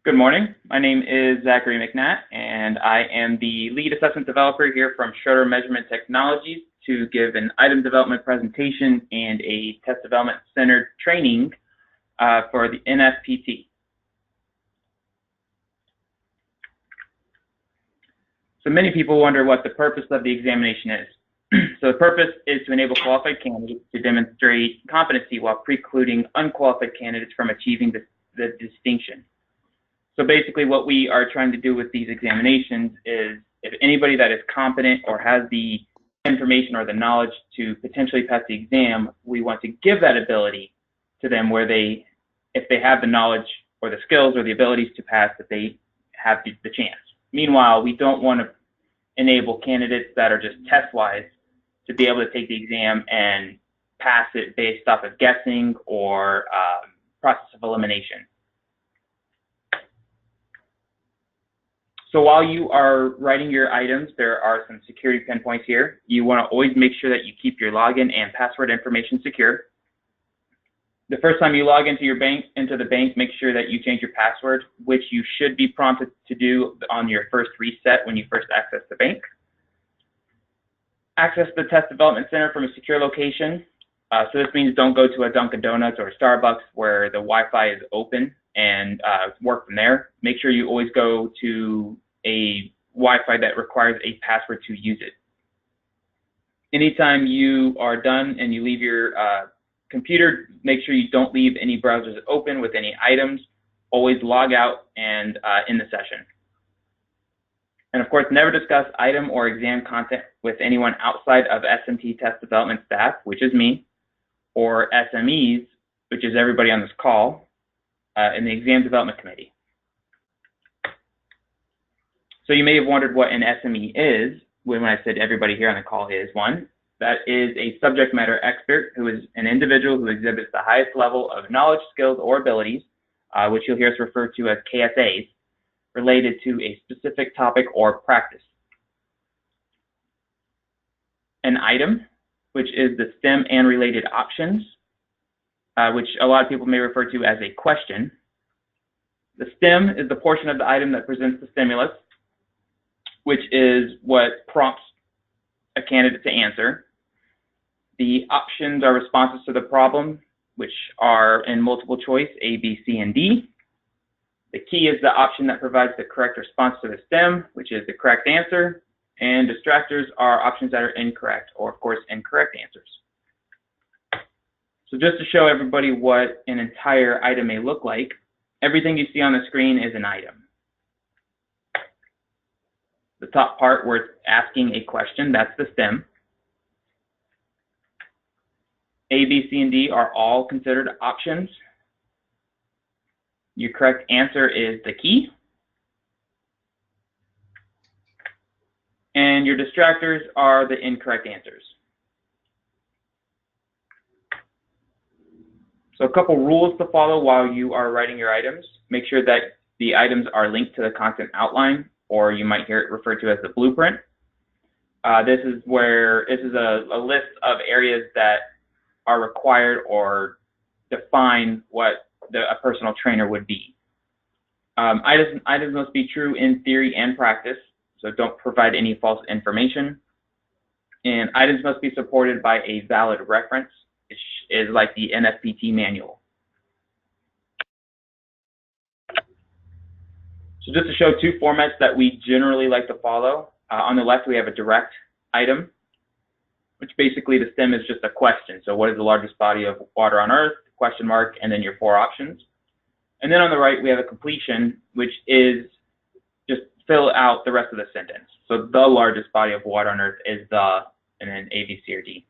Good morning. My name is Zachary McNatt, and I am the lead assessment developer here from Schroeder Measurement Technologies to give an item development presentation and a test development centered training for the NFPT. So many people wonder what the purpose of the examination is. So the purpose is to enable qualified candidates to demonstrate competency while precluding unqualified candidates from achieving the distinction. So basically what we are trying to do with these examinations is if anybody that is competent or has the information or the knowledge to potentially pass the exam, we want to give that ability to them where if they have the knowledge or the skills or the abilities to pass, that they have the chance. Meanwhile, we don't want to enable candidates that are just test-wise to be able to take the exam and pass it based off of guessing or process of elimination. So while you are writing your items, there are some security pinpoints here. You want to always make sure that you keep your login and password information secure. The first time you log into the bank, make sure that you change your password, which you should be prompted to do on your first reset when you first access the bank. Access the test development center from a secure location. So this means don't go to a Dunkin' Donuts or a Starbucks where the Wi-Fi is open and work from there. Make sure you always go to a Wi-Fi that requires a password to use it. Anytime you are done and you leave your computer, make sure you don't leave any browsers open with any items. Always log out and in the session. And of course, never discuss item or exam content with anyone outside of SMT test development staff, which is me, or SMEs, which is everybody on this call, in the exam development committee. So you may have wondered what an SME is when I said everybody here on the call is one. That is a subject matter expert who is an individual who exhibits the highest level of knowledge, skills, or abilities, which you'll hear us refer to as KSAs, related to a specific topic or practice. An item, which is the STEM and related options, which a lot of people may refer to as a question. The STEM is the portion of the item that presents the stimulus, which is what prompts a candidate to answer. The options are responses to the problem, which are in multiple choice, A, B, C, and D. The key is the option that provides the correct response to the STEM, which is the correct answer. And distractors are options that are incorrect, or of course, incorrect answers. So just to show everybody what an entire item may look like, everything you see on the screen is an item. The top part where it's asking a question, that's the STEM. A, B, C, and D are all considered options. Your correct answer is the key. And your distractors are the incorrect answers. So a couple rules to follow while you are writing your items. Make sure that the items are linked to the content outline, or you might hear it referred to as the blueprint. This is a list of areas that are required or define what a personal trainer would be. Items must be true in theory and practice, so don't provide any false information. And items must be supported by a valid reference, which is like the NFPT manual. So just to show two formats that we generally like to follow. On the left, we have a direct item, which basically the STEM is just a question. So what is the largest body of water on Earth? Question mark, and then your four options. And then on the right, we have a completion, which is just fill out the rest of the sentence. So the largest body of water on Earth is the, and then A, B, C, or D.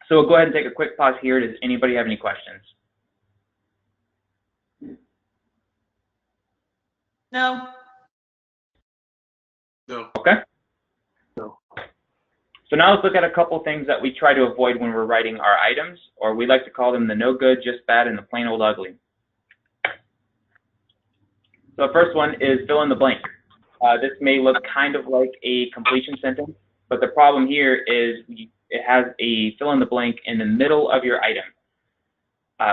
So we'll go ahead and take a quick pause here. Does anybody have any questions? No. No. Okay. No. So now let's look at a couple things that we try to avoid when we're writing our items, or we like to call them the no good, just bad, and the plain old ugly. So the first one is fill in the blank. This may look kind of like a completion sentence, but the problem here is it has a fill in the blank in the middle of your item.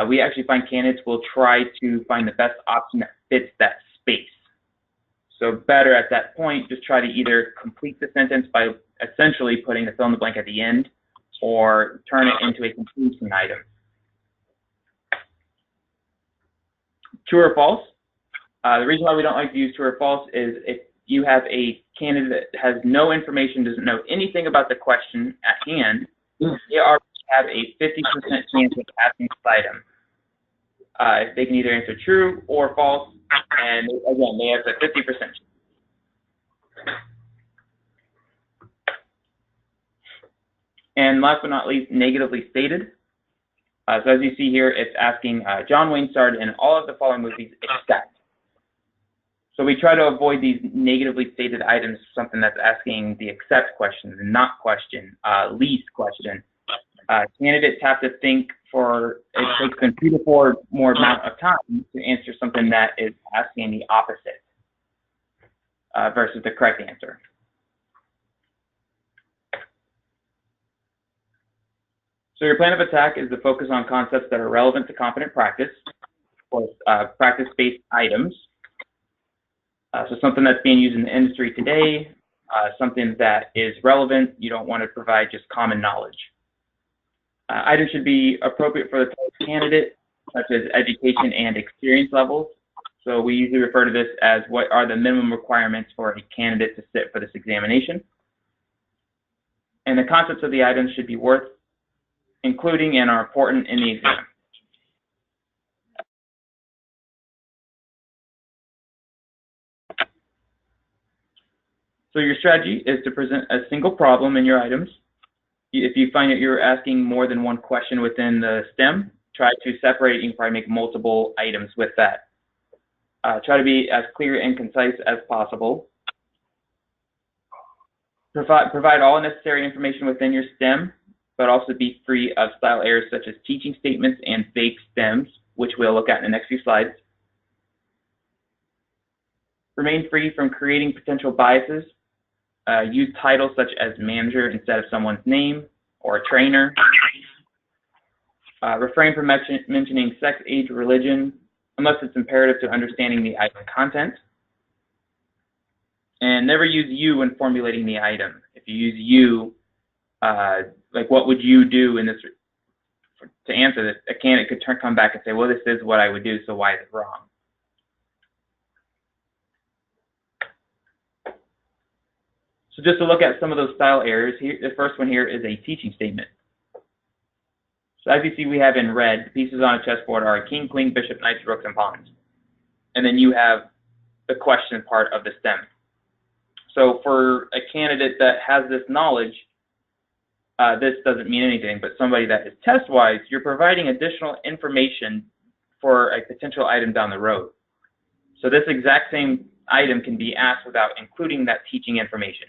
we actually find candidates will try to find the best option that fits that space. So better at that point, just try to either complete the sentence by essentially putting the fill in the blank at the end, or turn it into a conclusion item. True or false? The reason why we don't like to use true or false is if you have a candidate that has no information, doesn't know anything about the question at hand, they already have a 50% chance of asking this item. They can either answer true or false, and again, they have a 50% chance. And last but not least, negatively stated. So as you see here, it's asking, John Wayne starred in all of the following movies except. So we try to avoid these negatively stated items, something that's asking the except question, the not question, least question. Candidates have to think for, it takes them 2 to 4 more amount of time to answer something that is asking the opposite versus the correct answer. So your plan of attack is to focus on concepts that are relevant to competent practice, or practice-based items. So something that's being used in the industry today, something that is relevant. You don't want to provide just common knowledge. Items should be appropriate for the type of candidate, such as education and experience levels. So we usually refer to this as what are the minimum requirements for a candidate to sit for this examination. And the concepts of the items should be worth including and are important in the exam. So your strategy is to present a single problem in your items. If you find that you're asking more than one question within the STEM, try to separate. You can probably make multiple items with that. Try to be as clear and concise as possible. Provide all necessary information within your STEM, but also be free of style errors such as teaching statements and fake STEMs, which we'll look at in the next few slides. Remain free from creating potential biases. Use titles such as manager instead of someone's name or trainer. Refrain from mentioning sex, age, or religion unless it's imperative to understanding the item content. And never use you when formulating the item. If you use you, like what would you do in this, to answer this, a candidate could come back and say, well, this is what I would do, so why is it wrong? So just to look at some of those style errors, here, the first one here is a teaching statement. So as you see, we have in red, the pieces on a chessboard are king, queen, bishop, knights, rooks, and pawns. And then you have the question part of the STEM. So for a candidate that has this knowledge, this doesn't mean anything, but somebody that is test-wise, you're providing additional information for a potential item down the road. So this exact same item can be asked without including that teaching information.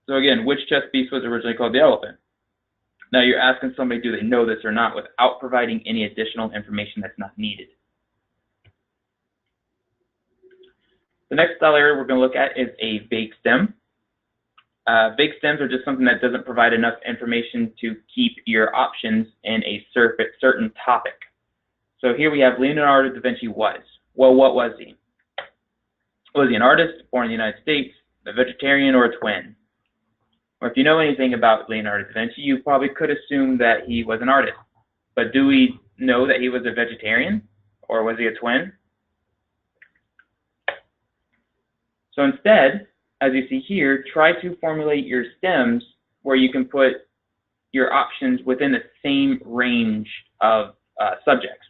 So again, which chess piece was originally called the elephant? Now you're asking somebody, do they know this or not, without providing any additional information that's not needed. The next style area we're going to look at is a vague STEM. Vague STEMs are just something that doesn't provide enough information to keep your options in a certain topic. So here we have Leonardo da Vinci was. Well, what was he? Was he an artist, born in the United States, a vegetarian, or a twin? Or if you know anything about Leonardo da Vinci, you probably could assume that he was an artist. But do we know that he was a vegetarian, or was he a twin? So instead, as you see here, try to formulate your STEMs where you can put your options within the same range of subjects.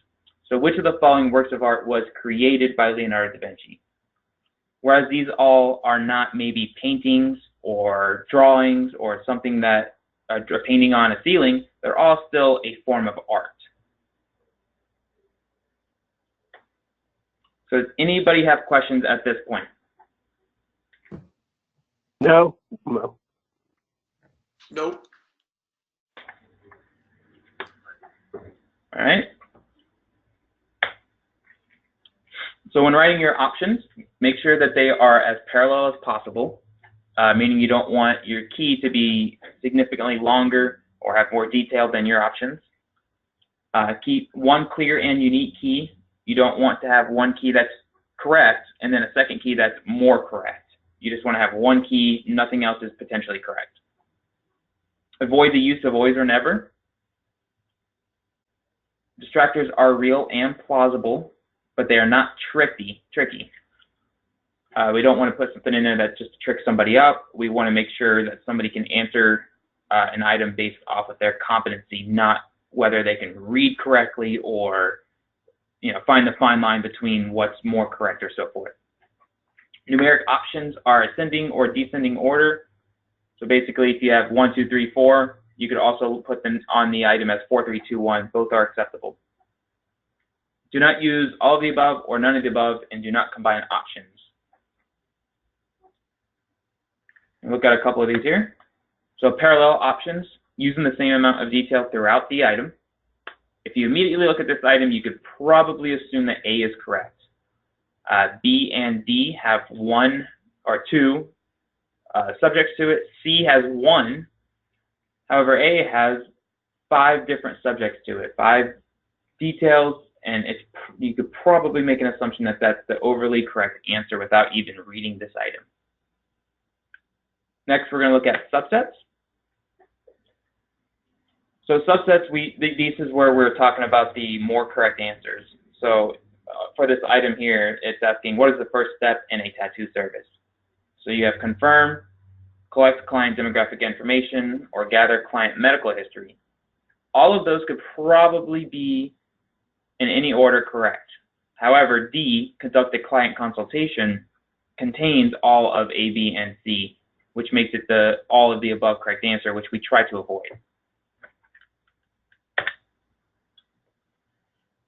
So which of the following works of art was created by Leonardo da Vinci? Whereas these all are not maybe paintings or drawings or something that a painting on a ceiling, they're all still a form of art. So does anybody have questions at this point? No. No. Nope. All right. So when writing your options, make sure that they are as parallel as possible, meaning you don't want your key to be significantly longer or have more detail than your options. Keep one clear and unique key. You don't want to have one key that's correct and then a second key that's more correct. You just want to have one key, nothing else is potentially correct. Avoid the use of always or never. Distractors are real and plausible, but they are not tricky. We don't want to put something in there that's just to trick somebody up. We want to make sure that somebody can answer an item based off of their competency, not whether they can read correctly or find the fine line between what's more correct or so forth. Numeric options are ascending or descending order. So basically, if you have 1, 2, 3, 4, you could also put them on the item as 4, 3, 2, 1. Both are acceptable. Do not use all of the above or none of the above, and do not combine options. And look at a couple of these here. So parallel options, using the same amount of detail throughout the item. If you immediately look at this item, you could probably assume that A is correct. B and D have 1 or 2 subjects to it. C has 1. However, A has 5 different subjects to it, 5 details, and you could probably make an assumption that that's the overly correct answer without even reading this item. Next, we're going to look at subsets. So subsets, this is where we're talking about the more correct answers. So for this item here, it's asking what is the first step in a tattoo service? So you have confirm, collect client demographic information, or gather client medical history. All of those could probably be in any order correct. However, D, conduct a client consultation, contains all of A, B, and C, which makes it the all of the above correct answer, which we try to avoid.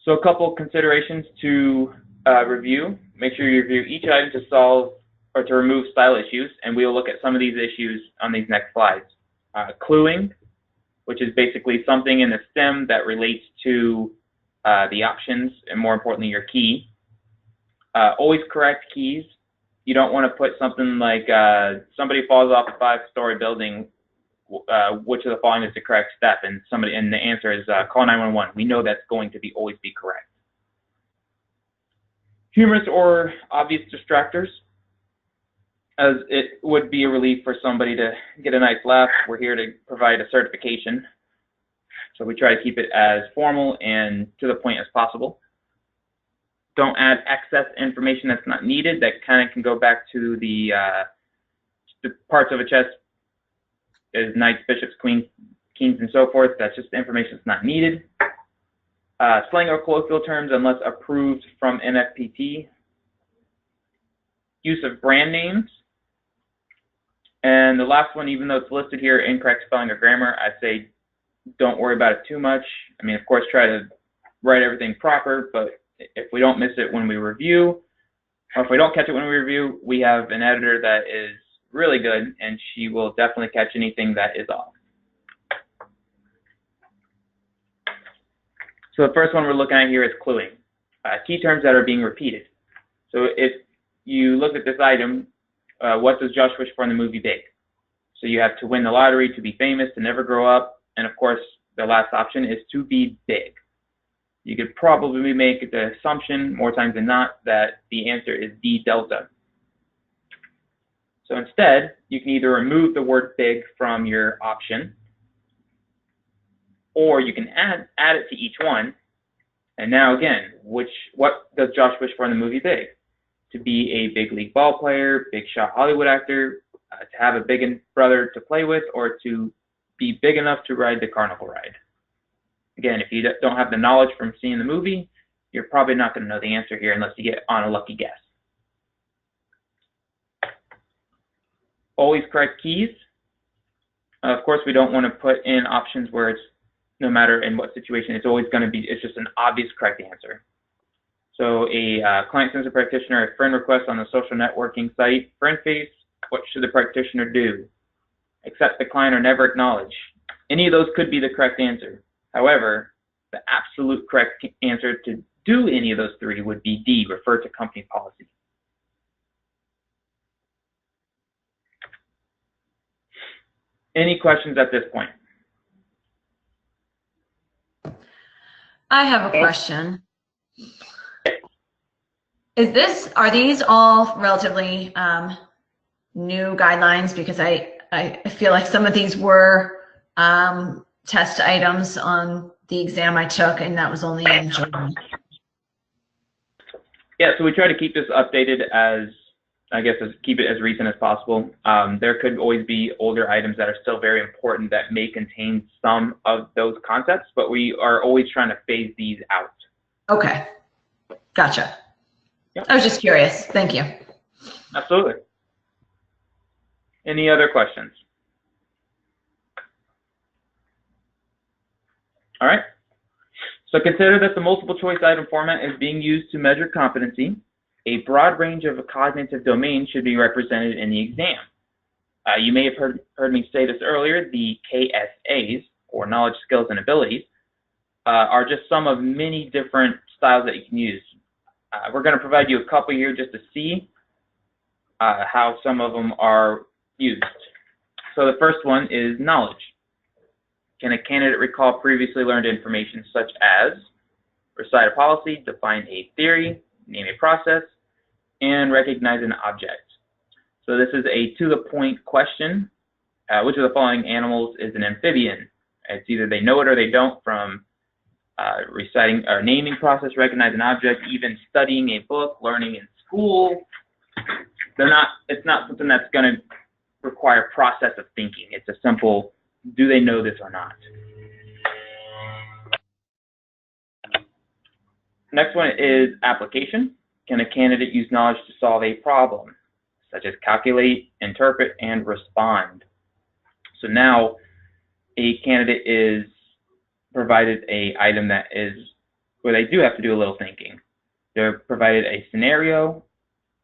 So a couple considerations to review. Make sure you review each item to solve or to remove style issues, and we'll look at some of these issues on these next slides. Cluing, which is basically something in the stem that relates to the options, and more importantly, your key. Always correct keys. You don't want to put something like somebody falls off a 5-story building, which of the following is the correct step, and the answer is call 911. We know that's going to always be correct. Humorous or obvious distractors, as it would be a relief for somebody to get a nice laugh. We're here to provide a certification, so we try to keep it as formal and to the point as possible. Don't add excess information that's not needed. That kind of can go back to the parts of a chess is knights, bishops, queens, kings, and so forth. That's just information that's not needed. Slang or colloquial terms unless approved from NFPT. Use of brand names. And the last one, even though it's listed here, incorrect spelling or grammar, I'd say don't worry about it too much. I mean, of course, try to write everything proper, but if we don't miss it when we review, or if we don't catch it when we review, we have an editor that is really good, and she will definitely catch anything that is off. So the first one we're looking at here is cluing. Key terms that are being repeated. So if you look at this item, what does Josh wish for in the movie Big? So you have to win the lottery, to be famous, to never grow up, and of course, the last option is to be big. You could probably make the assumption, more times than not, that the answer is D, delta. So instead, you can either remove the word big from your option, or you can add it to each one. And now again, what does Josh wish for in the movie Big? To be a big league ball player, big shot Hollywood actor, to have a big brother to play with, or to be big enough to ride the carnival ride. Again, if you don't have the knowledge from seeing the movie, you're probably not going to know the answer here unless you get on a lucky guess. Always correct keys. Of course, we don't want to put in options where it's no matter in what situation, it's always going to be, it's just an obvious correct answer. So a client sends a practitioner a friend request on the social networking site. Friend face, what should the practitioner do? Accept, decline, or never acknowledge. Any of those could be the correct answer. However, the absolute correct answer to do any of those three would be D, refer to company policy. Any questions at this point? I have a question. Are these all relatively new guidelines? Because I feel like some of these were test items on the exam I took, and that was only in July. Yeah, so we try to keep this updated keep it as recent as possible. There could always be older items that are still very important that may contain some of those concepts, but we are always trying to phase these out. Okay, gotcha. Yep. I was just curious. Thank you. Absolutely. Any other questions? All right. So consider that the multiple choice item format is being used to measure competency. A broad range of cognitive domains should be represented in the exam. You may have heard me say this earlier, the KSAs, or knowledge, skills, and abilities, are just some of many different styles that you can use. We're going to provide you a couple here just to see how some of them are used. So the first one is knowledge. Can a candidate recall previously learned information such as recite a policy, define a theory, name a process, and recognize an object? So this is a to-the-point question. Which of the following animals is an amphibian? It's either they know it or they don't, from reciting or naming process, recognize an object, even studying a book, learning in school. It's not something that's going to require process of thinking. It's a simple, do they know this or not? Next one is application. Can a candidate use knowledge to solve a problem, such as calculate, interpret, and respond? So now a candidate is provided an item that is where they do have to do a little thinking. They're provided a scenario,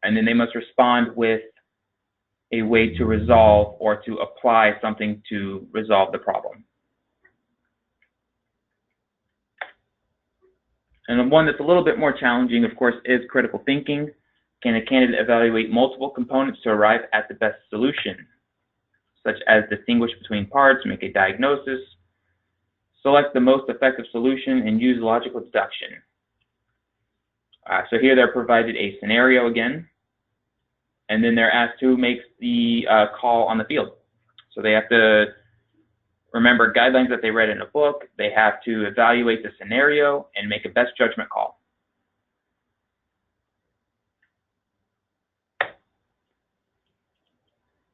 and then they must respond with a way to resolve or to apply something to resolve the problem. And the one that's a little bit more challenging, of course, is critical thinking. Can a candidate evaluate multiple components to arrive at the best solution, such as distinguish between parts, make a diagnosis, select the most effective solution, and use logical deduction? So here they're provided a scenario again, and then they're asked who makes the call on the field. So they have to remember guidelines that they read in a book. They have to evaluate the scenario and make a best judgment call.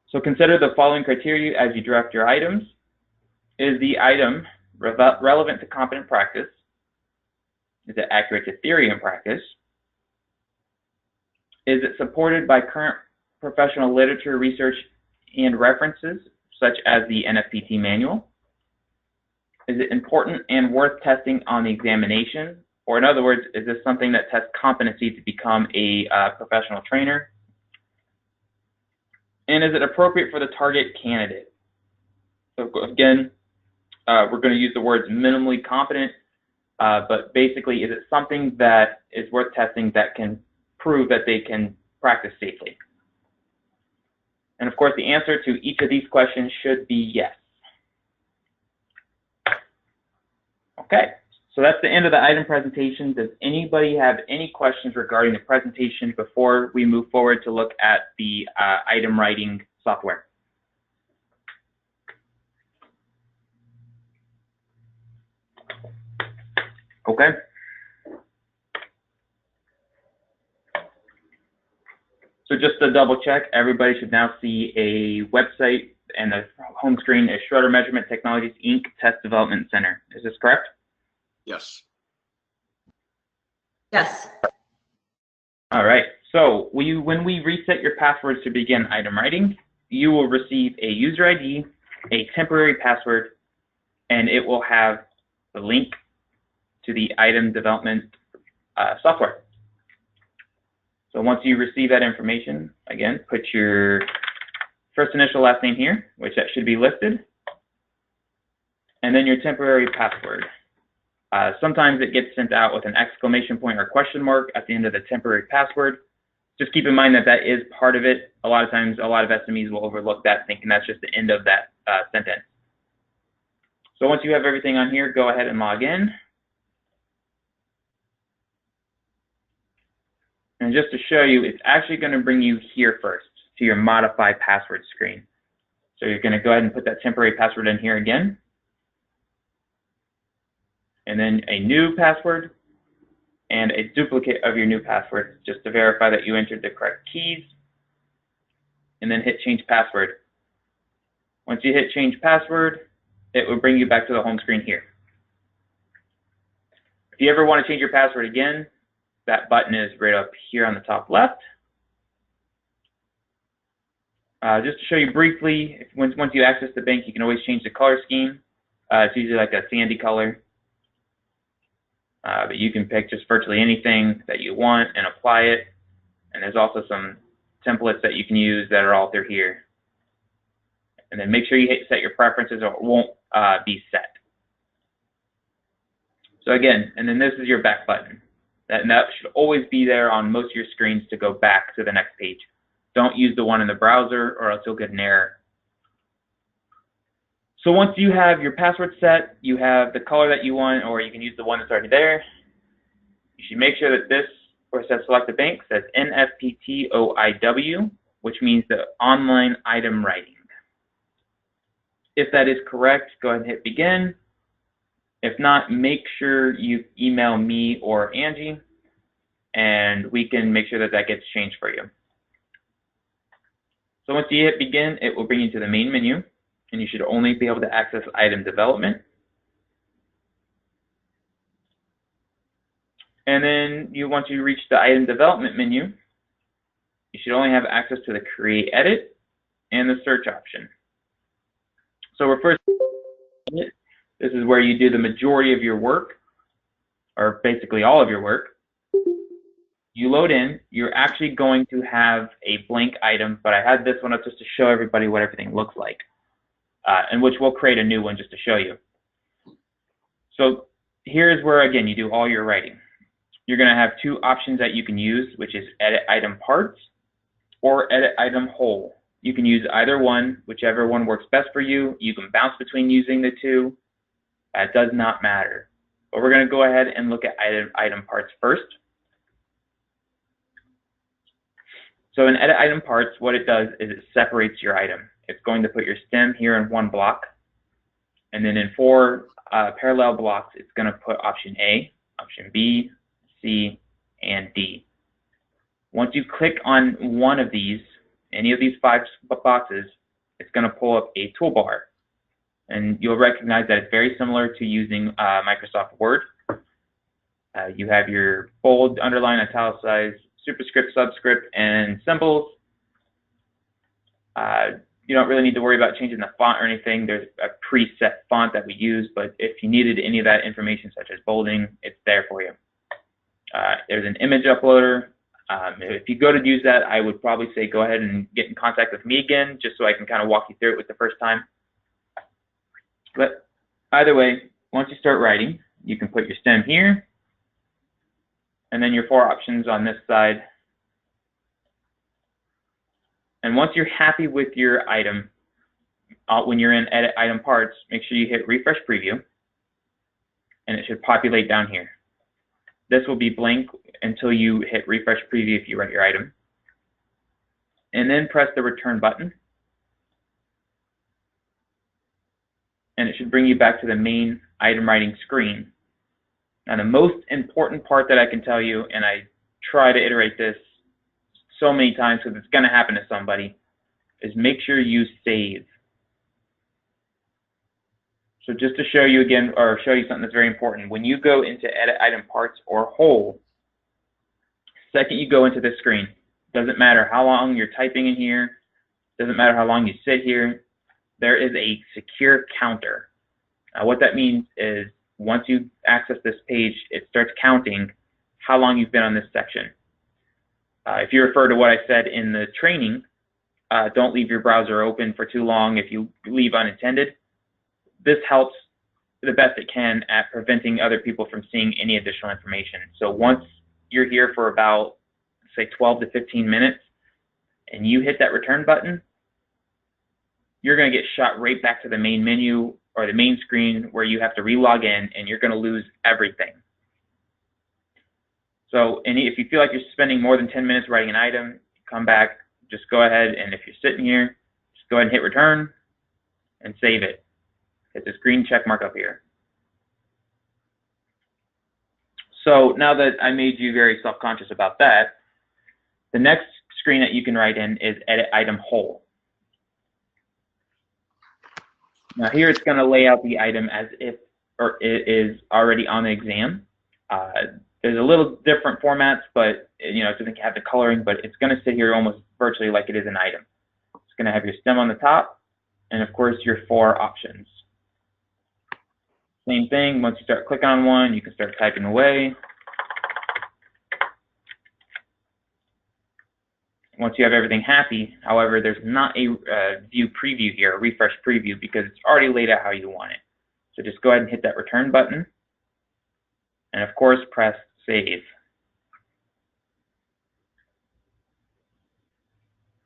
So consider the following criteria as you draft your items. Is the item relevant to competent practice? Is it accurate to theory and practice? Is it supported by current professional literature, research, and references, such as the NFPT manual? Is it important and worth testing on the examination? Or in other words, is this something that tests competency to become a professional trainer? And is it appropriate for the target candidate? So again, we're going to use the words minimally competent, but basically, is it something that is worth testing that can prove that they can practice safely? And of course, the answer to each of these questions should be yes. Okay, so that's the end of the item presentation. Does anybody have any questions regarding the presentation before we move forward to look at the item writing software? Okay. So just to double check, everybody should now see a website, and the home screen is Schroeder Measurement Technologies, Inc. Test Development Center. Is this correct? Yes. Yes. All right. So when we reset your passwords to begin item writing, you will receive a user ID, a temporary password, and it will have the link to the item development software. So once you receive that information, again, put your first initial last name here, which that should be listed, and then your temporary password. Sometimes it gets sent out with an exclamation point or question mark at the end of the temporary password. Just keep in mind that that is part of it. A lot of times, a lot of SMEs will overlook that, thinking that's just the end of that sentence. So once you have everything on here, go ahead and log in. And just to show you, it's actually going to bring you here first to your modify password screen. So you're going to go ahead and put that temporary password in here again. And then a new password and a duplicate of your new password just to verify that you entered the correct keys. And then hit change password. Once you hit change password, it will bring you back to the home screen here. If you ever want to change your password again, that button is right up here on the top left. Just to show you briefly, once you access the bank, you can always change the color scheme. It's usually like a sandy color. But you can pick just virtually anything that you want and apply it. And there's also some templates that you can use that are all through here. And then make sure you set your preferences or it won't be set. So again, and then this is your back button. That should always be there on most of your screens to go back to the next page. Don't use the one in the browser or else you'll get an error. So once you have your password set, you have the color that you want, or you can use the one that's already there. You should make sure that this, where it says select a bank, says NFPT OIW, which means the online item writing. If that is correct, go ahead and hit begin. If not, make sure you email me or Angie, and we can make sure that that gets changed for you. So once you hit begin, it will bring you to the main menu, and you should only be able to access item development. And then once you reach the item development menu, you should only have access to the create edit and the search option. So we're first, this is where you do the majority of your work, or basically all of your work. You load in, you're actually going to have a blank item, but I had this one up just to show everybody what everything looks like, and which we'll create a new one just to show you. So here's where, again, you do all your writing. You're going to have two options that you can use, which is edit item parts or edit item whole. You can use either one, whichever one works best for you. You can bounce between using the two. It does not matter. But we're going to go ahead and look at item parts first. So in edit item parts, what it does is it separates your item. It's going to put your stem here in one block. And then in 4 parallel blocks, it's going to put option A, option B, C, and D. Once you click on one of these, any of these 5 boxes, it's going to pull up a toolbar. And you'll recognize that it's very similar to using Microsoft Word. You have your bold, underline, italicized, superscript, subscript, and symbols. You don't really need to worry about changing the font or anything. There's a preset font that we use, but if you needed any of that information, such as bolding, it's there for you. There's an image uploader. If you go to use that, I would probably say go ahead and get in contact with me again, just so I can kind of walk you through it with the first time. But either way, once you start writing, you can put your stem here, and then your 4 options on this side. And once you're happy with your item, when you're in edit item parts, make sure you hit refresh preview, and it should populate down here. This will be blank until you hit refresh preview if you write your item. And then press the return button. And it should bring you back to the main item writing screen. Now the most important part that I can tell you, and I try to iterate this so many times because it's going to happen to somebody, is make sure you save. So just to show you again, or show you something that's very important, when you go into edit item parts or whole, second you go into this screen, doesn't matter how long you're typing in here, doesn't matter how long you sit here, there is a secure counter. What that means is once you access this page, it starts counting how long you've been on this section. If you refer to what I said in the training, don't leave your browser open for too long if you leave unintended. This helps the best it can at preventing other people from seeing any additional information. So once you're here for about, say, 12 to 15 minutes, and you hit that return button, you're going to get shot right back to the main menu or the main screen where you have to re-log in, and you're going to lose everything. So if you feel like you're spending more than 10 minutes writing an item, come back, just go ahead, and if you're sitting here, just go ahead and hit return and save it. Hit this green check mark up here. So now that I made you very self-conscious about that, the next screen that you can write in is edit item whole. Now here it's going to lay out the item as if it is already on the exam. There's a little different formats, but it doesn't have the coloring, but it's going to sit here almost virtually like it is an item. It's going to have your stem on the top, and of course your 4 options. Same thing, once you start clicking on one, you can start typing away. Once you have everything happy, however, there's not a view preview here, a refresh preview, because it's already laid out how you want it. So just go ahead and hit that return button, and of course press save.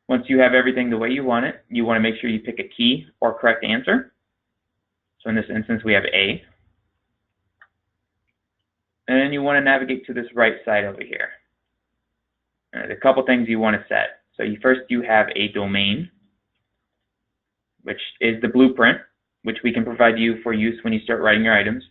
Once you have everything the way you want it, you want to make sure you pick a key or correct answer. So in this instance, we have A. And then you want to navigate to this right side over here. There's a couple things you want to set. So first you have a domain, which is the blueprint, which we can provide you for use when you start writing your items.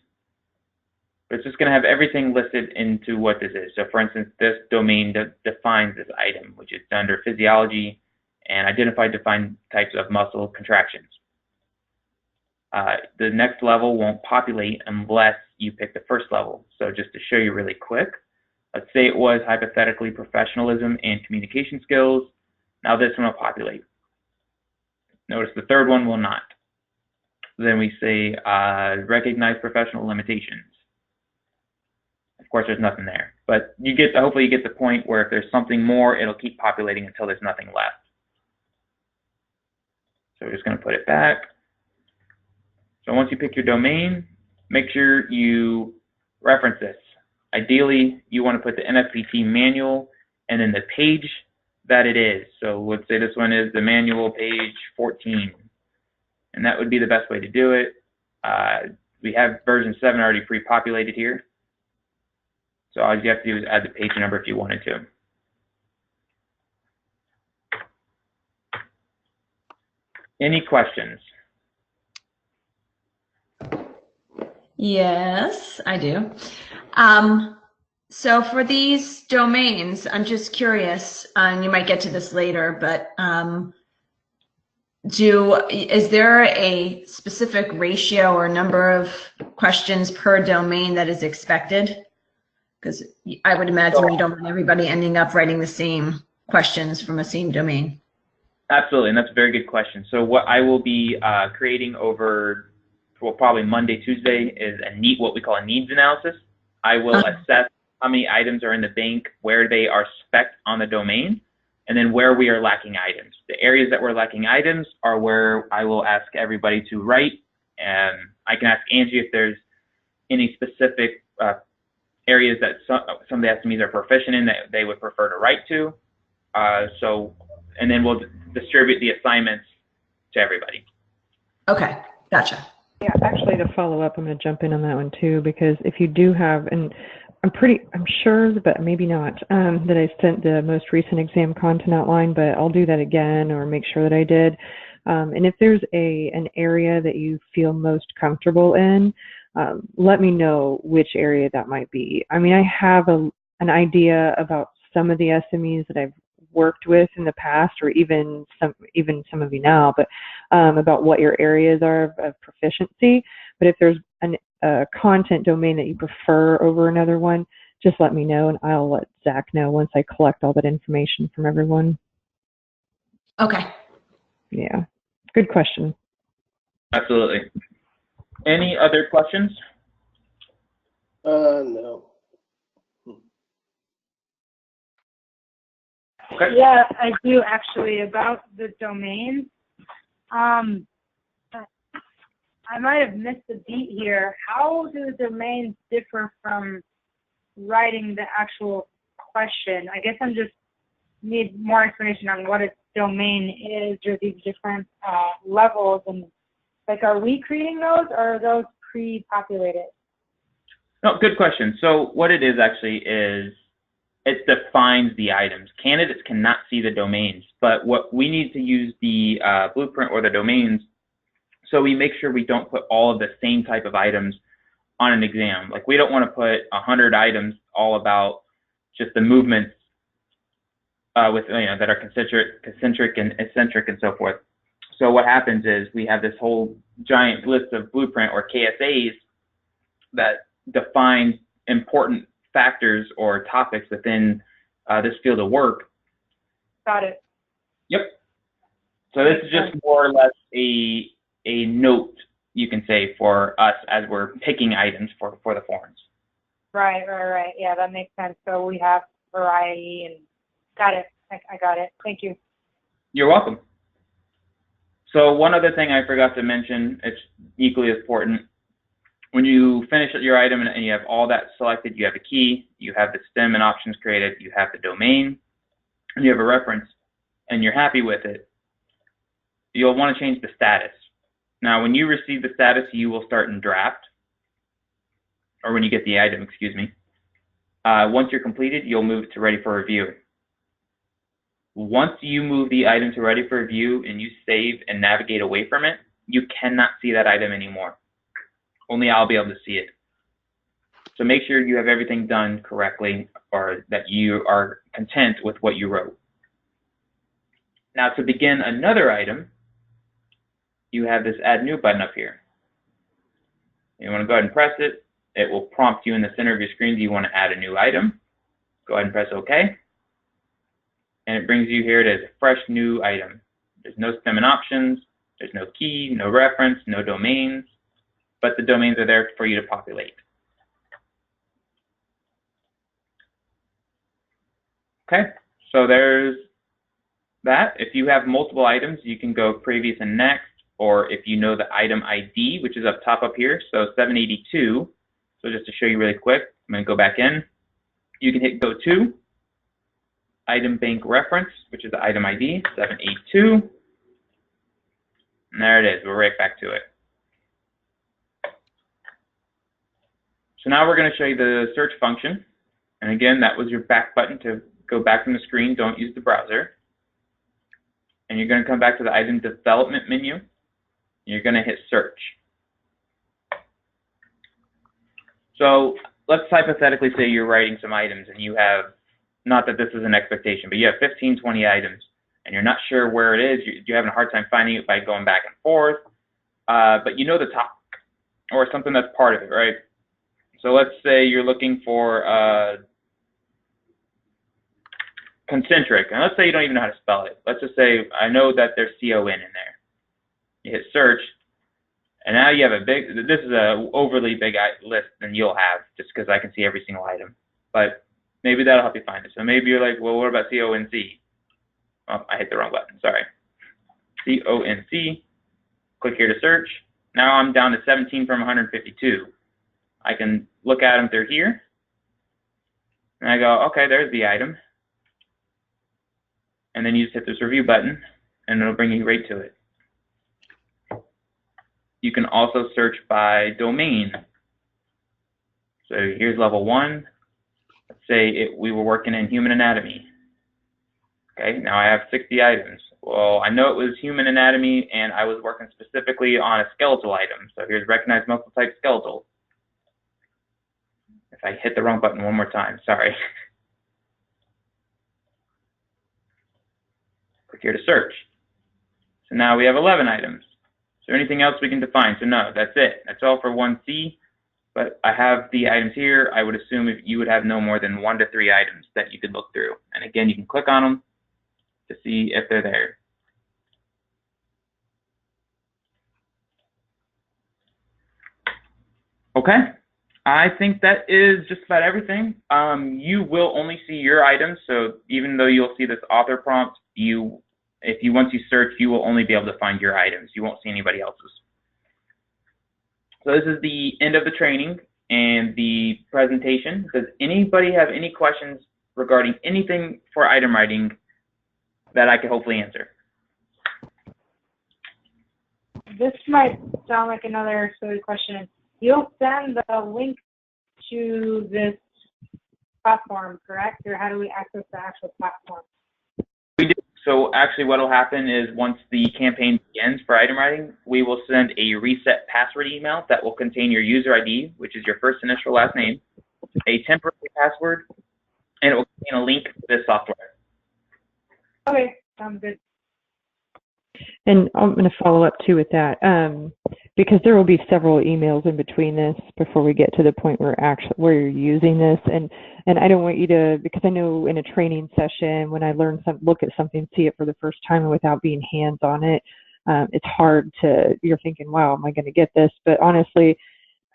But it's just going to have everything listed into what this is. So for instance, this domain defines this item, which is under physiology and identify defined types of muscle contractions. The next level won't populate unless you pick the first level. So just to show you really quick, let's say it was hypothetically professionalism and communication skills. Now this one will populate. Notice the third one will not. Then we say recognize professional limitations. Of course, there's nothing there, but hopefully you get the point where if there's something more, it'll keep populating until there's nothing left. So we're just going to put it back. So once you pick your domain, make sure you reference this. Ideally, you want to put the NFPT manual and then the page that it is. So let's say this one is the manual page 14. And that would be the best way to do it. We have version 7 already pre-populated here. So all you have to do is add the page number if you wanted to. Any questions? Yes, I do. So for these domains, I'm just curious, and you might get to this later, but is there a specific ratio or number of questions per domain that is expected? Because I would imagine you don't want everybody ending up writing the same questions from a same domain. Absolutely, and that's a very good question. So what I will be creating over, well, probably Monday, Tuesday, is what we call a needs analysis. I will assess how many items are in the bank, where they are spec'd on the domain, and then where we are lacking items. The areas that we're lacking items are where I will ask everybody to write. And I can ask Angie if there's any specific areas that some of the SMEs are proficient in that they would prefer to write to. And then we'll distribute the assignments to everybody. Okay, gotcha. Yeah, actually, to follow up, I'm going to jump in on that one too, because if you do have, and I'm sure, but maybe not, that I sent the most recent exam content outline, but I'll do that again or make sure that I did. And if there's an area that you feel most comfortable in, let me know which area that might be. I mean, I have an idea about some of the SMEs that I've worked with in the past, or even some of you now, but about what your areas are of proficiency. But if there's a content domain that you prefer over another one, just let me know, and I'll let Zach know once I collect all that information from everyone. Okay. Yeah, good question. Absolutely. Any other questions? No. Okay. Yeah, I do actually, about the domain. I might have missed a beat here. How do the domains differ from writing the actual question? I guess I'm just need more information on what a domain is, or these different levels, and like, are we creating those, or are those pre-populated? No, good question. So what it is actually is it defines the items. Candidates cannot see the domains, but what we need to use the blueprint or the domains so we make sure we don't put all of the same type of items on an exam. Like we don't want to put 100 items all about just the movements with that are concentric and eccentric and so forth. So what happens is we have this whole giant list of blueprint or KSAs that define important factors or topics within this field of work. Got it. Yep. So this is just more or less a note, you can say, for us as we're picking items for the forms. Right. Yeah, that makes sense. So we have variety and got it. I got it. Thank you. You're welcome. So one other thing I forgot to mention, it's equally important. When you finish your item and you have all that selected, you have a key, you have the stem and options created, you have the domain, and you have a reference, and you're happy with it, you'll want to change the status. Now, when you receive the status, you will start in draft, or when you get the item, excuse me. Once you're completed, you'll move to ready for review. Once you move the item to ready for review and you save and navigate away from it, you cannot see that item anymore. Only I'll be able to see it. So make sure you have everything done correctly or that you are content with what you wrote. Now to begin another item, you have this add new button up here. You want to go ahead and press it. It will prompt you in the center of your screen. Do you want to add a new item? Go ahead and press OK. And it brings you here to a fresh new item. There's no stem and options. There's no key, no reference, no domains. But the domains are there for you to populate. Okay, so there's that. If you have multiple items, you can go previous and next, or if you know the item ID, which is up top up here, so 782. So just to show you really quick, I'm going to go back in. You can hit go to, item bank reference, which is the item ID, 782. And there it is, we're right back to it. So now we're going to show you the search function. And again, that was your back button to go back from the screen. Don't use the browser. And you're going to come back to the item development menu. You're going to hit search. So let's hypothetically say you're writing some items and you have, not that this is an expectation, but you have 15, 20 items and you're not sure where it is. You're having a hard time finding it by going back and forth. But you know the topic or something that's part of it, right? So let's say you're looking for concentric, and let's say you don't even know how to spell it. Let's just say I know that there's C-O-N in there. You hit search, and now you have a big, this is a overly big list than you'll have, just because I can see every single item. But maybe that'll help you find it. So maybe you're like, well, what about C-O-N-C? Oh, I hit the wrong button, sorry. C-O-N-C, click here to search. Now I'm down to 17 from 152. I can look at them through here, and I go, okay, there's the item. And then you just hit this review button, and it'll bring you right to it. You can also search by domain. So here's level 1. Let's say we were working in human anatomy. Okay, now I have 60 items. Well, I know it was human anatomy, and I was working specifically on a skeletal item. So here's recognize muscle type skeletal. If I hit the wrong button one more time, sorry. Click here to search. So now we have 11 items. Is there anything else we can define? So no, that's it. That's all for 1C. But I have the items here. I would assume if you would have no more than 1 to 3 items that you could look through. And again, you can click on them to see if they're there. Okay. I think that is just about everything. You will only see your items, so even though you'll see this author prompt, once you search, you will only be able to find your items. You won't see anybody else's. So this is the end of the training and the presentation. Does anybody have any questions regarding anything for item writing that I could hopefully answer? This might sound like another silly question. You'll send the link to this platform, correct? Or how do we access the actual platform? We do. So actually what will happen is once the campaign begins for item writing, we will send a reset password email that will contain your user ID, which is your first initial last name, a temporary password, and it will contain a link to this software. Okay, sounds good. And I'm going to follow up too with that, because there will be several emails in between this before we get to the point where where you're using this. And I don't want you to, because I know in a training session, when I look at something, see it for the first time without being hands on it, it's hard to, you're thinking, wow, am I going to get this? But honestly,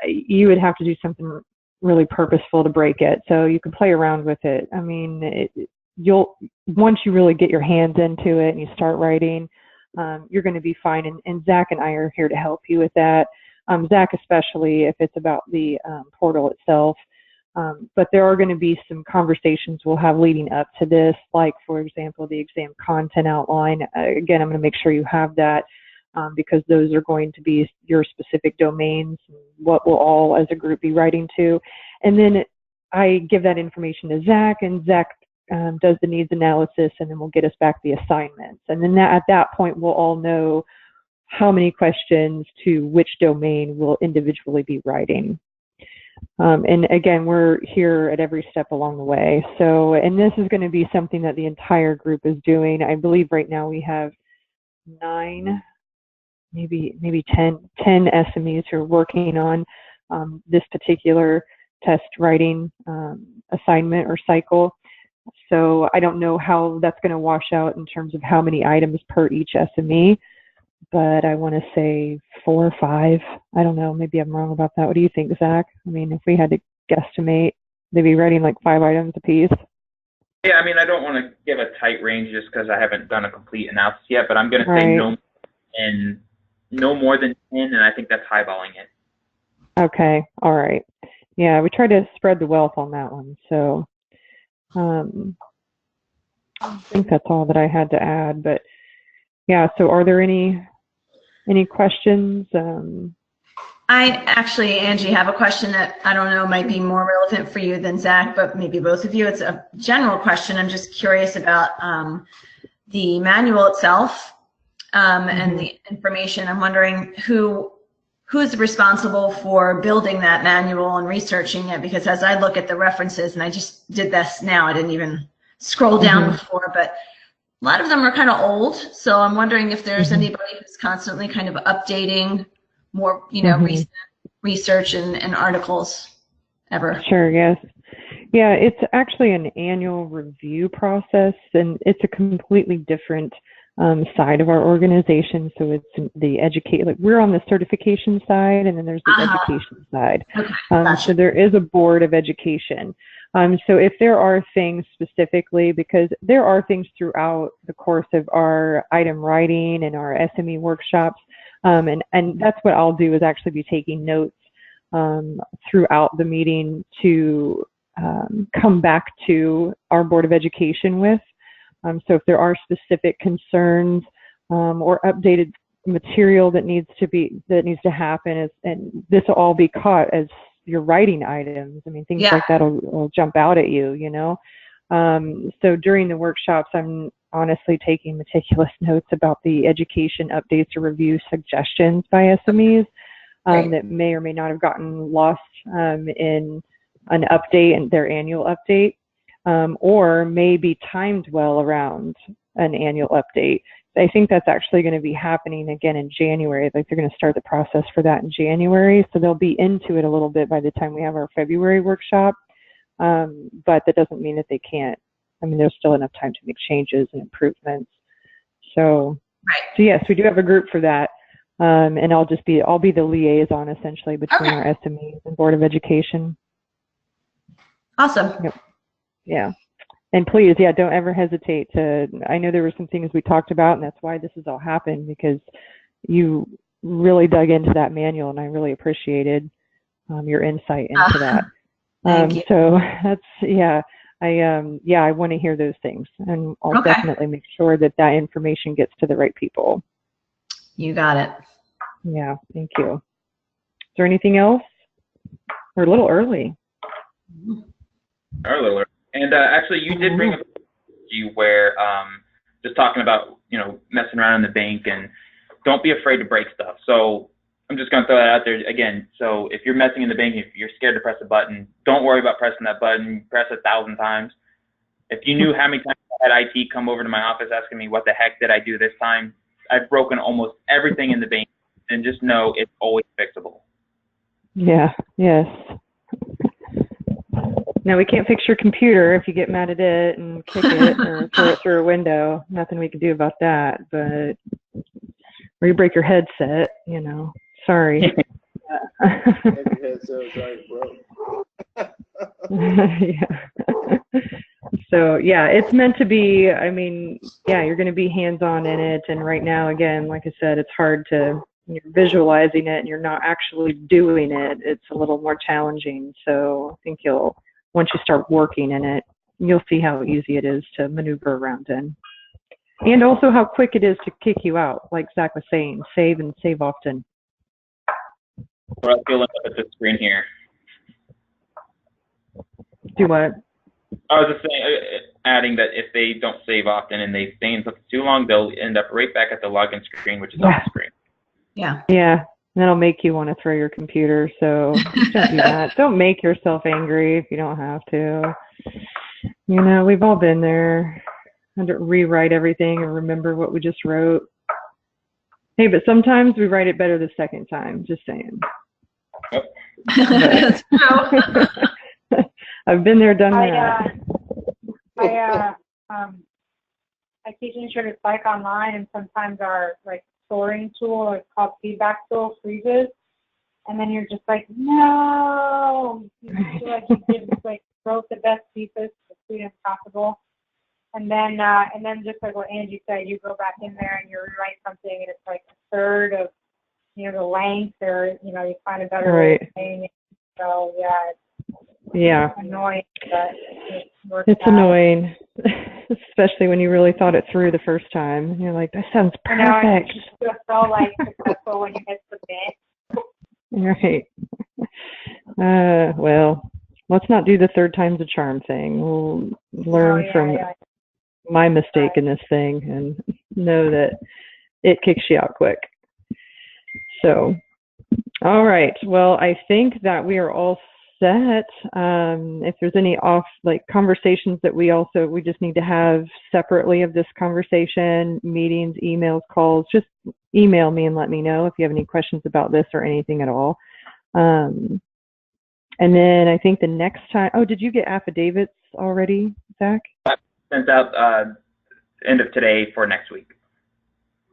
you would have to do something really purposeful to break it. So you can play around with it. I mean, once you really get your hands into it and you start writing, you're going to be fine. And Zach and I are here to help you with that. Zach, especially if it's about the portal itself. But there are going to be some conversations we'll have leading up to this, like, for example, the exam content outline. Again, I'm going to make sure you have that because those are going to be your specific domains, what we'll all as a group be writing to. And then I give that information to Zach, and Zach does the needs analysis, and then we'll get us back the assignments. And then at that point, we'll all know how many questions to which domain we'll individually be writing. And again, we're here at every step along the way. So, and this is going to be something that the entire group is doing. I believe right now we have 9, maybe 10 SMEs who are working on this particular test writing assignment or cycle. So I don't know how that's going to wash out in terms of how many items per each SME, but I want to say 4 or 5. I don't know. Maybe I'm wrong about that. What do you think, Zach? I mean, if we had to guesstimate, they'd be writing like 5 items apiece. Yeah, I mean, I don't want to give a tight range just because I haven't done a complete analysis yet, but I'm going to say no more than 10, and I think that's highballing it. Okay. All right. Yeah, we try to spread the wealth on that one. So I think that's all that I had to add. But yeah, so are there any questions? I actually, Angie, have a question that I don't know might be more relevant for you than Zach, but maybe both of you. It's a general question. I'm just curious about the manual itself and the information. I'm wondering who's responsible for building that manual and researching it, because as I look at the references, and I just did this now, I didn't even scroll down before, but a lot of them are kind of old. So I'm wondering if there's anybody who's constantly kind of updating more, recent research and articles ever. Sure, yes. Yeah, it's actually an annual review process, and it's a completely different side of our organization. So it's the we're on the certification side, and then there's the education side. Okay, gotcha. So there is a board of education. So if there are things specifically, because there are things throughout the course of our item writing and our SME workshops, and that's what I'll do, is actually be taking notes throughout the meeting to come back to our Board of Education with. So if there are specific concerns or updated material that needs to happen, and this will all be caught as your writing items. I mean, things like that will jump out at you, So during the workshops, I'm honestly taking meticulous notes about the education updates or review suggestions by SMEs that may or may not have gotten lost in an update and their annual update, or may be timed well around an annual update. I think that's actually going to be happening again in January. Like, they're going to start the process for that in January. So they'll be into it a little bit by the time we have our February workshop. But that doesn't mean that they can't. I mean, there's still enough time to make changes and improvements. So yes, we do have a group for that. And I'll be the liaison essentially between our SMEs and Board of Education. Awesome. Yep. Yeah. And please, don't ever hesitate to, I know there were some things we talked about, and that's why this has all happened, because you really dug into that manual, and I really appreciated your insight into that. Thank you. So that's, I want to hear those things, and I'll definitely make sure that information gets to the right people. You got it. Yeah, thank you. Is there anything else? We're a little early. Or a little early. And actually, you did bring up you where just talking about messing around in the bank, and don't be afraid to break stuff. So I'm just gonna throw that out there again. So if you're messing in the bank, if you're scared to press a button, don't worry about pressing that button. Press 1,000 times. If you knew how many times I had IT come over to my office asking me what the heck did I do this time, I've broken almost everything in the bank, and just know it's always fixable. Yeah. Yes. Now, we can't fix your computer if you get mad at it and kick it or throw it through a window. Nothing we can do about that. But, or you break your headset, sorry. Every headset was already broke. Yeah. So, yeah, it's meant to be, you're going to be hands-on in it. And right now, again, like I said, it's hard to, you're visualizing it and you're not actually doing it. It's a little more challenging. So I think once you start working in it, you'll see how easy it is to maneuver around in. And also how quick it is to kick you out. Like Zach was saying, save and save often. Or else you'll end up at this screen here. Do what? I was just saying, adding that if they don't save often and they stay in something too long, they'll end up right back at the login screen, which is on the screen. Yeah. Yeah. That'll make you want to throw your computer. So don't do that. Don't make yourself angry if you don't have to. We've all been there. Had to rewrite everything and remember what we just wrote. Hey, but sometimes we write it better the second time. Just saying. Yep. That's true. I've been there, done that. I teach insurance psych online, and sometimes our scoring tool, it's called feedback tool, freezes, and then you're just like, no, you feel like you did wrote the best pieces as soon as possible, and then just like what Angie said, you go back in there and you rewrite something, and it's like a third of the length, or you find a better way of saying it. So yeah, it's annoying, but it's annoying. Especially when you really thought it through the first time. And you're like, that sounds perfect. You feel so successful when you hit submit. Right. Well, let's not do the third time's a charm thing. We'll learn from my mistake in this thing and know that it kicks you out quick. So, all right. Well, I think that we are all set. If there's any conversations that we just need to have separately of this conversation, meetings, emails, calls, just email me and let me know if you have any questions about this or anything at all. And then I think the next time, did you get affidavits already, Zach? Sent out end of today for next week.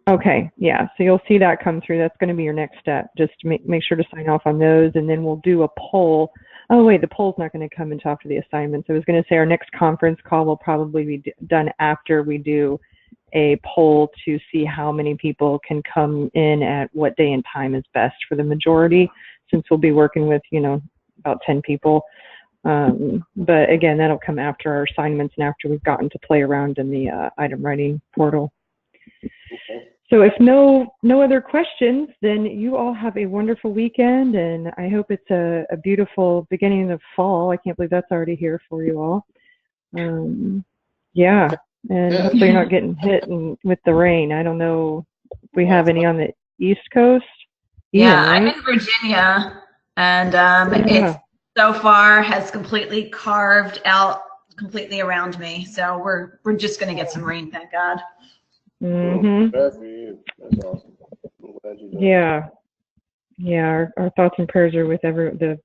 Okay, yeah, so you'll see that come through. That's going to be your next step. Just make sure to sign off on those, and then we'll do a poll. Oh, wait, the poll's not going to come until after the assignments. I was going to say our next conference call will probably be done after we do a poll to see how many people can come in at what day and time is best for the majority, since we'll be working with, about 10 people. But again, that'll come after our assignments and after we've gotten to play around in the item writing portal. Okay. So if no other questions, then you all have a wonderful weekend, and I hope it's a beautiful beginning of fall. I can't believe that's already here for you all. Yeah, and hopefully you're not getting hit with the rain. I don't know if we have any on the East Coast. Yeah, I'm in Virginia, and it so far has completely carved out completely around me. So we're just going to get some rain, thank God. Mm-hmm. That's awesome. I'm glad you know. Yeah. Our thoughts and prayers are with the people